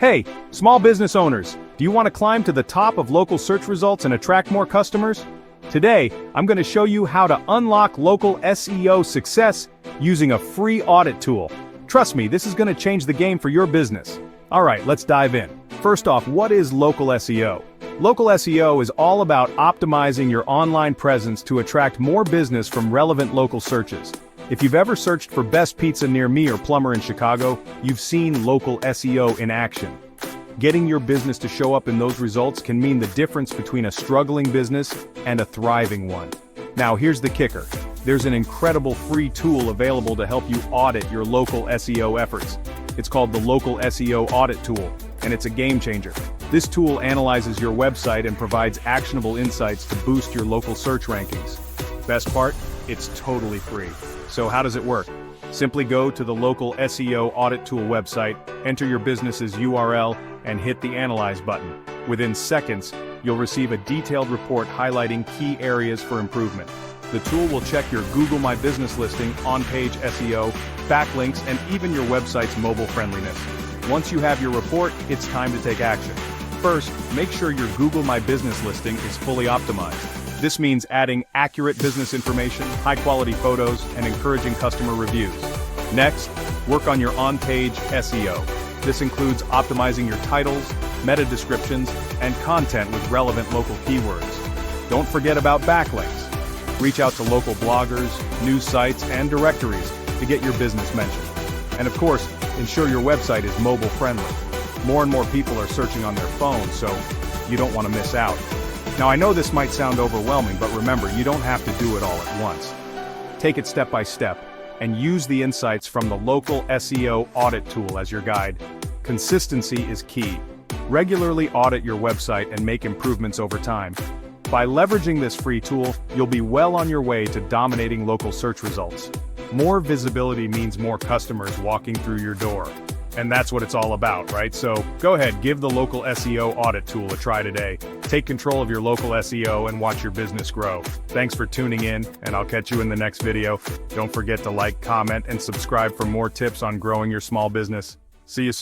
Hey, small business owners, do you want to climb to the top of local search results and attract more customers? Today, I'm going to show you how to unlock local SEO success using a free audit tool. Trust me, this is going to change the game for your business. Alright, let's dive in. First off, what is local SEO? Local SEO is all about optimizing your online presence to attract more business from relevant local searches. If you've ever searched for best pizza near me or plumber in Chicago, you've seen local SEO in action. Getting your business to show up in those results can mean the difference between a struggling business and a thriving one. Now here's the kicker. There's an incredible free tool available to help you audit your local SEO efforts. It's called the Local SEO Audit tool, and it's a game changer. This tool analyzes your website and provides actionable insights to boost your local search rankings. Best part? It's totally free. So how does it work? Simply go to the Local SEO Audit tool website, enter your business's URL, and hit the Analyze button. Within seconds, you'll receive a detailed report highlighting key areas for improvement. The tool will check your Google My Business listing, on-page SEO, backlinks, and even your website's mobile friendliness. Once you have your report, it's time to take action. First, make sure your Google My Business listing is fully optimized. This means adding accurate business information, high-quality photos, and encouraging customer reviews. Next, work on your on-page SEO. This includes optimizing your titles, meta descriptions, and content with relevant local keywords. Don't forget about backlinks. Reach out to local bloggers, news sites, and directories to get your business mentioned. And of course, ensure your website is mobile friendly. More and more people are searching on their phones, so you don't want to miss out. Now I know this might sound overwhelming, but remember, you don't have to do it all at once. Take it step by step, and use the insights from the Local SEO Audit tool as your guide. Consistency is key. Regularly audit your website and make improvements over time. By leveraging this free tool, you'll be well on your way to dominating local search results. More visibility means more customers walking through your door. And that's what it's all about, right? So go ahead, give the Local SEO Audit tool a try today. Take control of your local SEO and watch your business grow. Thanks for tuning in, and I'll catch you in the next video. Don't forget to like, comment, and subscribe for more tips on growing your small business. See you soon.